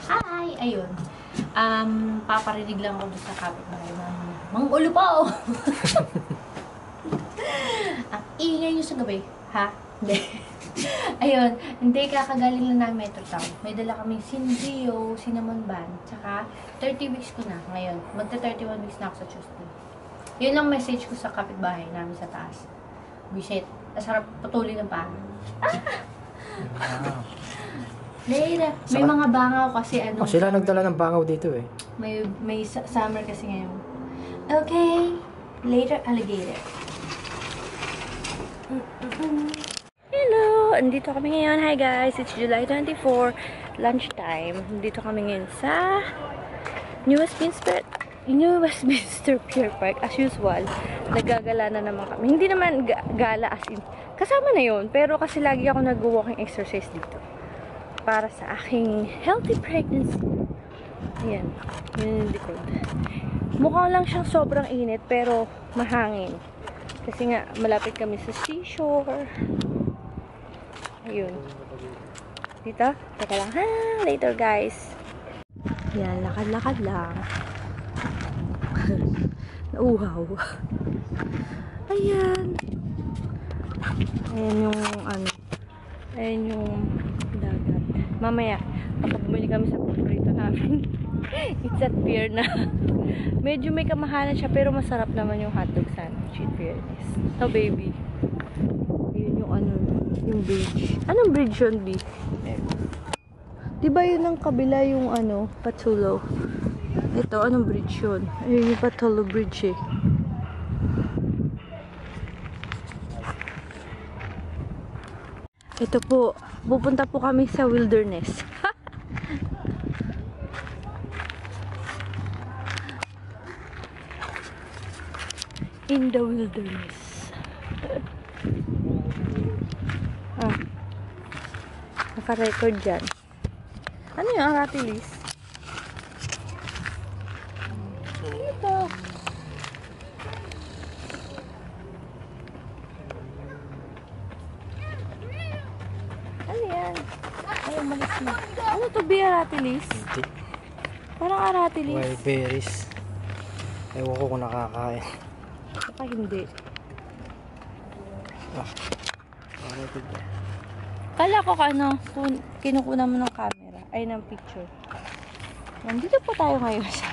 Hi! Ayun. Paparinig lang ako sa kapitbahay namin. Mangulo pa oh! Ang ingay nyo sa gabi. Ha? Hindi. Ayun. Hindi, kakagaling lang namin Metro Town. May dala kaming Sinzio, cinnamon bun, tsaka 30 weeks ko na ngayon. Magta 31 weeks na ako sa Tuesday. Yun ang message ko sa kapitbahay namin sa taas. Bisit. Asarap patuloy ng paa. Wow. Later. May mga bangaw kasi ano. Oh, sila nagdala ng bangaw dito eh. May summer kasi ngayon. Okay. Later, alligator. Hello! Andito kami ngayon. Hi guys! It's July 24. Lunchtime. Andito kami ngayon sa New Westminster Pier Park. As usual, nagagala na naman kami. Hindi naman gala as in. Kasama na yun. Pero kasi lagi ako nag-walking exercise dito. Para sa aking healthy pregnancy. Ayan. Yun yung likod. Mukha lang siyang sobrang init, pero mahangin. Kasi nga, malapit kami sa seashore. Ayun. Dito? Teka lang. Ha! Later, guys. Yan, lakad-lakad lang. Nauhaw. Ayan. Ayan yung, ayan yung dagat. Mamaya, kapag bumili kami sa paborito namin, it's at pier na. Medyo may kamahalan siya, pero masarap naman yung hotdog sandwich in fairness. So, baby. Yun yung yung bridge. Anong bridge yun, B? Diba yun ang kabila yung Patullo? Ito, anong bridge yun? Ayun yung Patullo Bridge eh. Ito po, pupunta po kami sa wilderness. In the wilderness. Naka-record dyan. Ano yung aratilis? Ito. Ano yan? Ay, umalis na. Ano to, be aratilis? Hindi. Parang aratilis. Wild berries. Ewan ko kung nakakain. Baka hindi. Ano ito ba? Kala ko kinukunan mo ng camera. Ay, ng picture. Nandito po tayo ngayon sa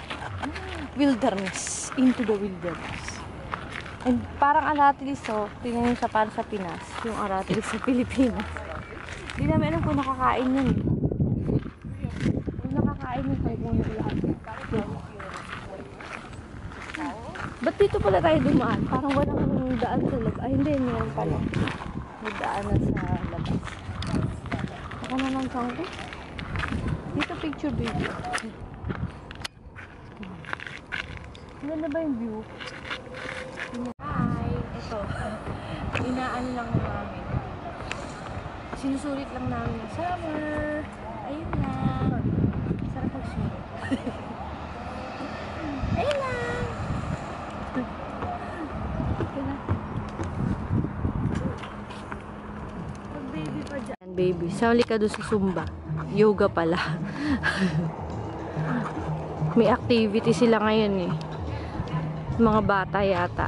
wilderness. Into the wilderness. And parang aratilis tingnan nyo sa para sa Pinas. Yung aratilis sa Pilipinas. Hindi namin alam kung nakakain yun. Kung nakakain yun, kahit muna lahat. Ba't dito pala tayo dumaan? Parang walang daan sa labas. Ay, hindi. Meron pala. May daanan sa labas. Ako naman saan ko? Dito picture video. Ganda ba yung view? Hi! Ito. Inaano lang namin. Sinusulit lang namin yung summer. Ayun na. Sarap mag-sulit. Ayun na. Mag-baby pa dyan. Baby. Sali ka doon sa Zumba. Yoga pala. May activity sila ngayon eh. Mga bata yata.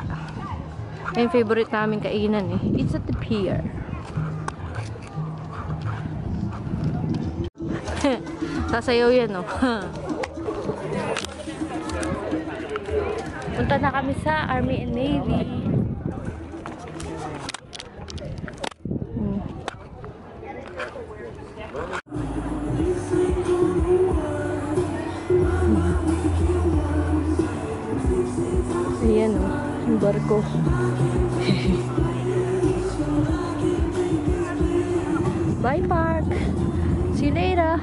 Yung favorite namin kainan eh. It's at the pier. Sasayaw yan oh. Punta na kami sa Army and Navy. Ayan o, yung barko. Bye park! See you later!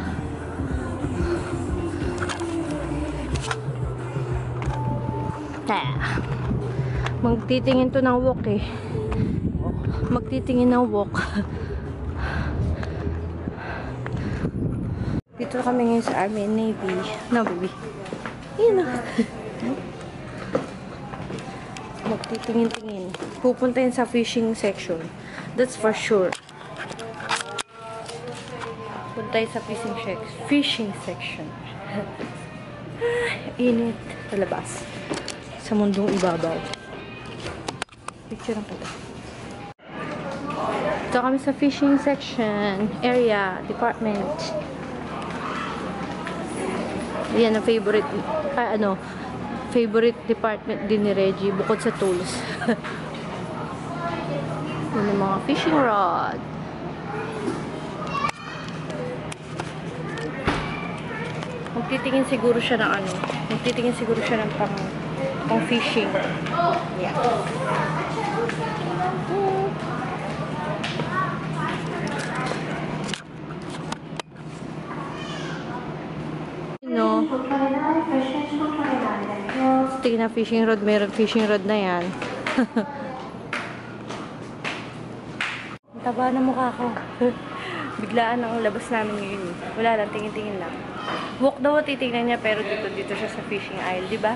Magtitingin to ng walk eh. Magtitingin ng walk. Dito kami ngayon sa Army and Navy. No, baby. Ayan o. Magtitingin-tingin. Pupunta yun sa fishing section. That's for sure. tayo sa fishing section. Init sa labas. Sa mundong ibabaw. Picture lang kita. Ito kami sa fishing section, area, department. Yan ang favorite, favorite department din ni Reggie, bukod sa tools. Yan ang mga fishing rod. Magtitingin siguro siya ng magtitingin siguro siya ng pang fishing. Yeah. No. Tingnan na fishing rod, meron fishing rod na yan. Ang taba na mukha ko. Biglaan ang labas namin ngayon. Wala lang, tingin-tingin lang. Walk daw titingnan niya pero dito siya sa fishing aisle, di ba?